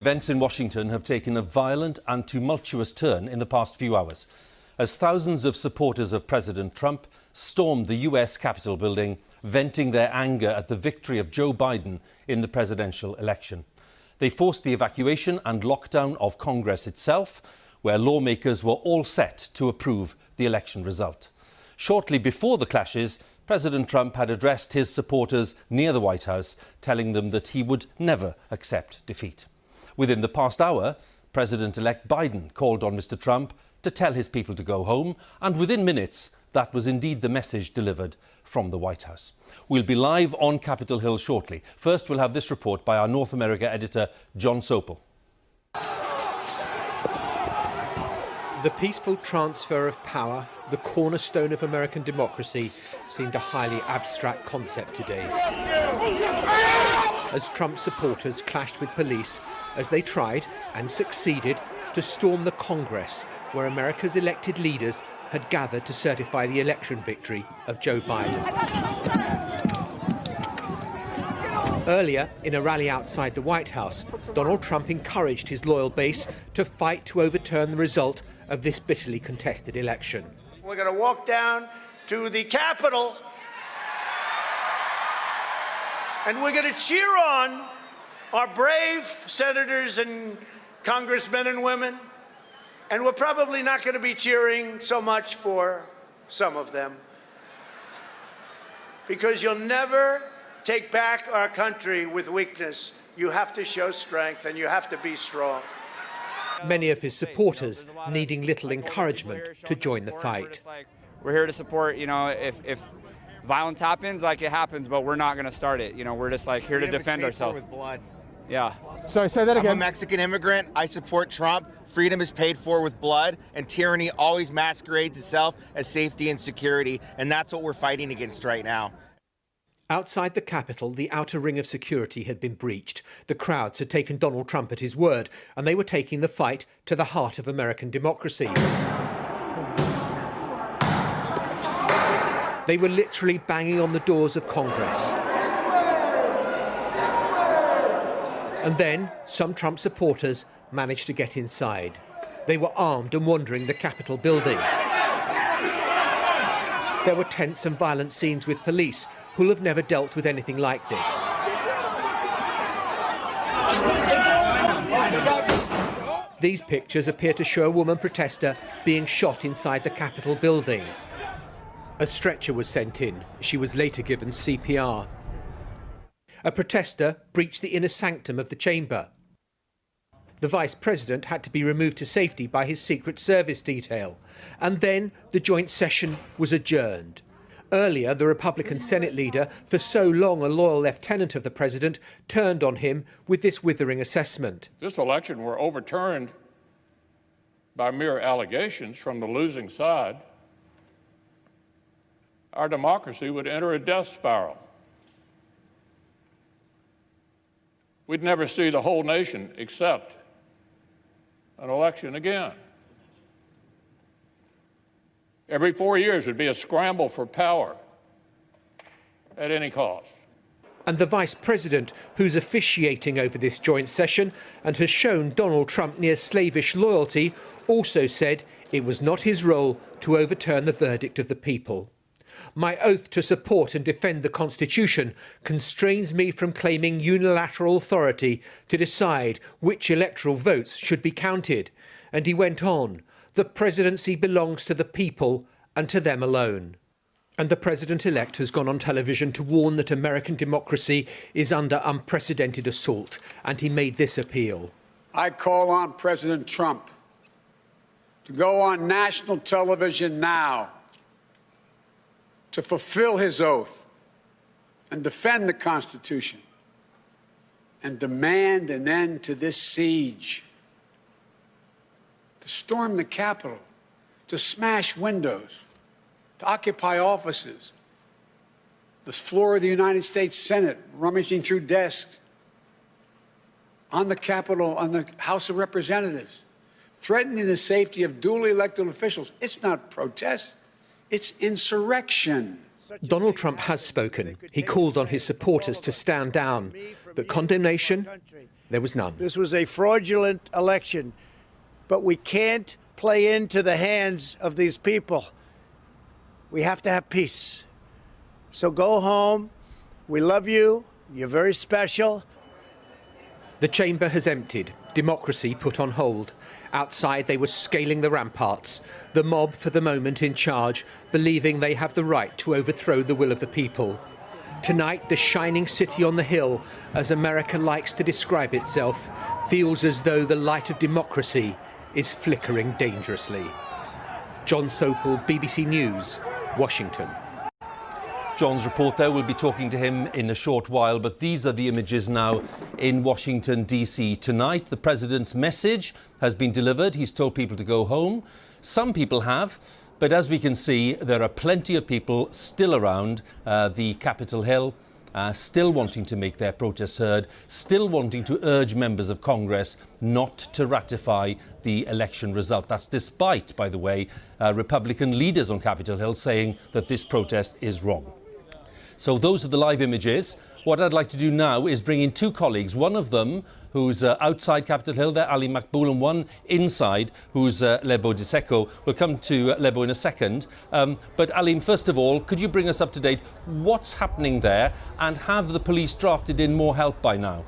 Events in Washington have taken a violent and tumultuous turn in the past few hours, as thousands of supporters of President Trump stormed the US Capitol building, venting their anger at the victory of Joe Biden in the presidential election. They forced the evacuation and lockdown of Congress itself, where lawmakers were all set to approve the election result. Shortly before the clashes, President Trump had addressed his supporters near the White House, telling them that he would never accept defeat. Within the past hour, President-elect Biden called on Mr. Trump to tell his people to go home, and within minutes, that was indeed the message delivered from the White House. We'll be live on Capitol Hill shortly. First, we'll have this report by our North America editor, John Sopel. The peaceful transfer of power, the cornerstone of American democracy, seemed a highly abstract concept today, as Trump supporters clashed with police as they tried, and succeeded, to storm the Congress, where America's elected leaders had gathered to certify the election victory of Joe Biden. Earlier, in a rally outside the White House, Donald Trump encouraged his loyal base to fight to overturn the result of this bitterly contested election. We're going to walk down to the Capitol and we're going to cheer on our brave senators and congressmen and women. And we're probably not going to be cheering so much for some of them, because you'll never take back our country with weakness. You have to show strength and you have to be strong. Many of his supporters needing little encouragement to join the fight. We're here to support, if violence happens, like it happens, but we're not going to start it. We're just here to defend ourselves. Yeah. Sorry, say that again. I'm a Mexican immigrant. I support Trump. Freedom is paid for with blood, and tyranny always masquerades itself as safety and security, and that's what we're fighting against right now. Outside the Capitol, the outer ring of security had been breached. The crowds had taken Donald Trump at his word, and they were taking the fight to the heart of American democracy. They were literally banging on the doors of Congress. And then some Trump supporters managed to get inside. They were armed and wandering the Capitol building. There were tense and violent scenes with police who'll have never dealt with anything like this. These pictures appear to show a woman protester being shot inside the Capitol building. A stretcher was sent in. She was later given CPR. A protester breached the inner sanctum of the chamber. The Vice President had to be removed to safety by his Secret Service detail. And then the joint session was adjourned. Earlier, the Republican Senate leader, for so long a loyal lieutenant of the president, turned on him with this withering assessment. If this election were overturned by mere allegations from the losing side, our democracy would enter a death spiral. We'd never see the whole nation accept an election again. Every 4 years would be a scramble for power at any cost. And the Vice President, who's officiating over this joint session and has shown Donald Trump near slavish loyalty, also said it was not his role to overturn the verdict of the people. My oath to support and defend the Constitution constrains me from claiming unilateral authority to decide which electoral votes should be counted. And he went on, the presidency belongs to the people and to them alone. And the president-elect has gone on television to warn that American democracy is under unprecedented assault. And he made this appeal. I call on President Trump to go on national television now to fulfill his oath and defend the Constitution and demand an end to this siege, to storm the Capitol, to smash windows, to occupy offices, the floor of the United States Senate, rummaging through desks, on the Capitol, on the House of Representatives, threatening the safety of duly elected officials. It's not protest. It's insurrection. Donald Trump has spoken. He called on his supporters to stand down. But condemnation There was none. This was a fraudulent election, but we can't play into the hands of these people. We have to have peace. So go home. We love you. You're very special. The chamber has emptied, democracy put on hold. Outside they were scaling the ramparts, the mob for the moment in charge, believing they have the right to overthrow the will of the people. Tonight, the shining city on the hill, as America likes to describe itself, feels as though the light of democracy is flickering dangerously. John Sopel, BBC News, Washington. John's report there, we'll be talking to him in a short while, but these are the images now in Washington, D.C. tonight. The president's message has been delivered. He's told people to go home. Some people have, but as we can see, there are plenty of people still around the Capitol Hill, still wanting to make their protests heard, still wanting to urge members of Congress not to ratify the election result. That's despite, by the way, Republican leaders on Capitol Hill saying that this protest is wrong. So those are the live images. What I'd like to do now is bring in two colleagues, one of them who's outside Capitol Hill there, Ali Makboul, and one inside who's Lebo Diseko. We'll come to Lebo in a second. But Alim, first of all, could you bring us up to date? What's happening there, and have the police drafted in more help by now?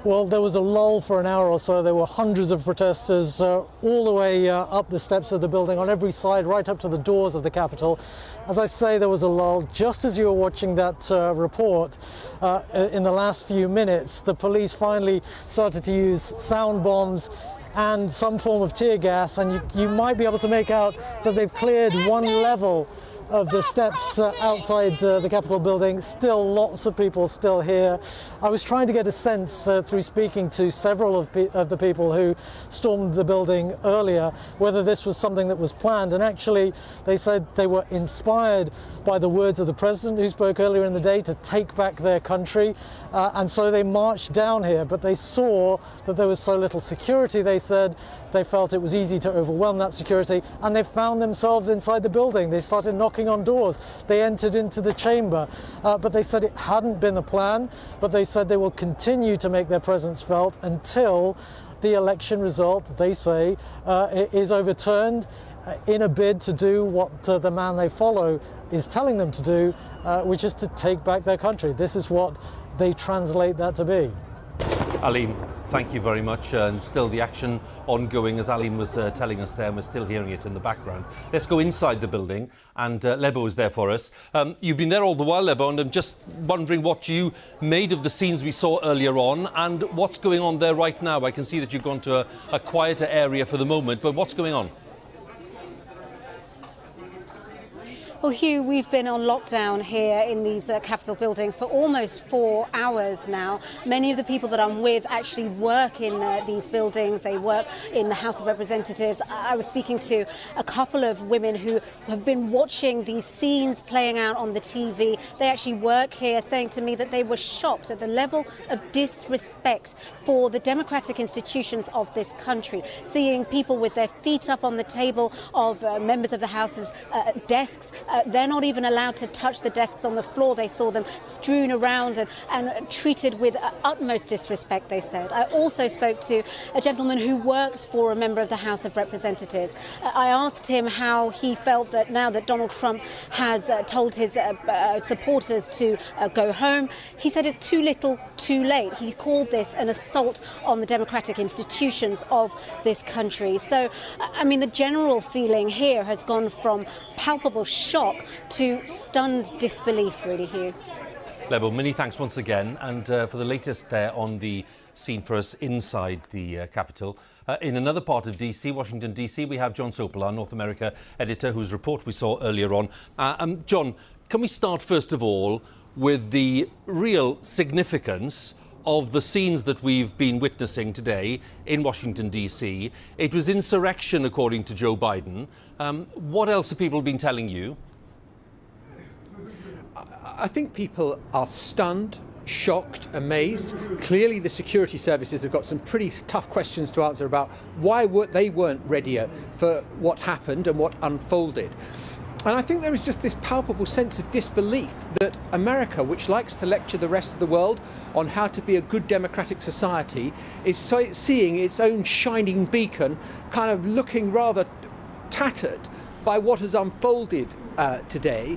Well, there was a lull for an hour or so. There were hundreds of protesters all the way up the steps of the building on every side, right up to the doors of the Capitol. As I say, there was a lull. Just as you were watching that report, in the last few minutes, the police finally started to use sound bombs and some form of tear gas, and you might be able to make out that they've cleared one level of the steps outside the Capitol building. Still lots of people still here. I was trying to get a sense through speaking to several of the people who stormed the building earlier whether this was something that was planned, and actually they said they were inspired by the words of the president who spoke earlier in the day to take back their country, and so they marched down here, but they saw that there was so little security. They said they felt it was easy to overwhelm that security, and they found themselves inside the building. They started knocking on doors. They entered into the chamber, but they said it hadn't been the plan, but they said they will continue to make their presence felt until the election result, they say, is overturned in a bid to do what the man they follow is telling them to do, which is to take back their country. This is what they translate that to be. Alim, thank you very much. And still the action ongoing, as Alim was telling us there, and we're still hearing it in the background. Let's go inside the building, and Lebo is there for us. You've been there all the while, Lebo, and I'm just wondering what you made of the scenes we saw earlier on, and what's going on there right now. I can see that you've gone to a quieter area for the moment, but what's going on? Well, Hugh, we've been on lockdown here in these Capitol buildings for almost 4 hours now. Many of the people that I'm with actually work in these buildings. They work in the House of Representatives. I was speaking to a couple of women who have been watching these scenes playing out on the TV. They actually work here, saying to me that they were shocked at the level of disrespect for the democratic institutions of this country. Seeing people with their feet up on the table of members of the House's desks. They're not even allowed to touch the desks on the floor. They saw them strewn around and treated with utmost disrespect, they said. I also spoke to a gentleman who works for a member of the House of Representatives. I asked him how he felt that now that Donald Trump has told his supporters to go home, he said it's too little, too late. He called this an assault on the democratic institutions of this country. So, I mean, the general feeling here has gone from palpable shock to stunned disbelief, really, Hugh. Lebo, many thanks once again, and for the latest there on the scene for us inside the Capitol. In another part of DC, Washington DC, we have John Sopel, our North America editor, whose report we saw earlier on. John, can we start first of all with the real significance of the scenes that we've been witnessing today in Washington, D.C. It was insurrection, according to Joe Biden. What else have people been telling you? I think people are stunned, shocked, amazed. Clearly the security services have got some pretty tough questions to answer about why they weren't readier for what happened and what unfolded. And I think there is just this palpable sense of disbelief that America, which likes to lecture the rest of the world on how to be a good democratic society, is seeing its own shining beacon kind of looking rather tattered by what has unfolded today.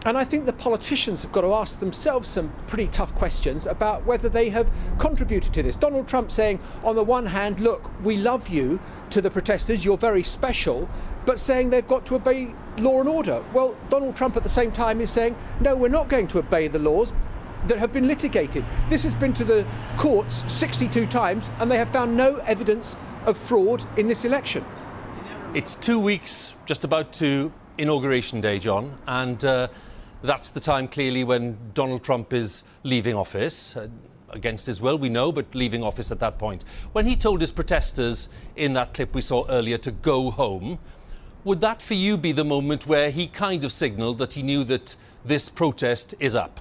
And I think the politicians have got to ask themselves some pretty tough questions about whether they have contributed to this. Donald Trump saying, on the one hand, look, we love you, to the protesters, you're very special, but saying they've got to obey law and order. Well, Donald Trump at the same time is saying, no, we're not going to obey the laws that have been litigated. This has been to the courts 62 times and they have found no evidence of fraud in this election. It's 2 weeks just about to Inauguration Day, John, and that's the time clearly when Donald Trump is leaving office, against his will, we know, but leaving office at that point. When he told his protesters in that clip we saw earlier to go home, would that for you be the moment where he kind of signalled that he knew that this protest is up?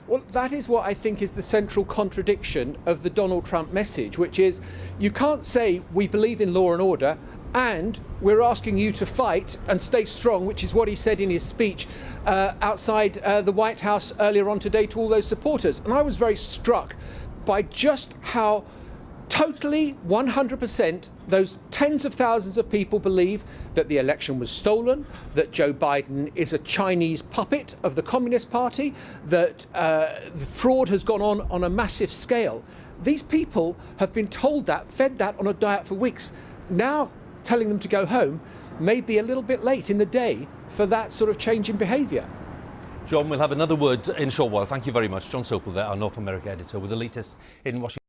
Well, that is what I think is the central contradiction of the Donald Trump message, which is you can't say we believe in law and order and we're asking you to fight and stay strong, which is what he said in his speech outside the White House earlier on today to all those supporters. And I was very struck by just how totally 100% those tens of thousands of people believe that the election was stolen, that Joe Biden is a Chinese puppet of the Communist Party, that the fraud has gone on a massive scale. These people have been told that, fed that on a diet for weeks. Now telling them to go home may be a little bit late in the day for that sort of change in behaviour. John, we'll have another word in a short while. Thank you very much. John Sopel there, our North America editor, with the latest in Washington.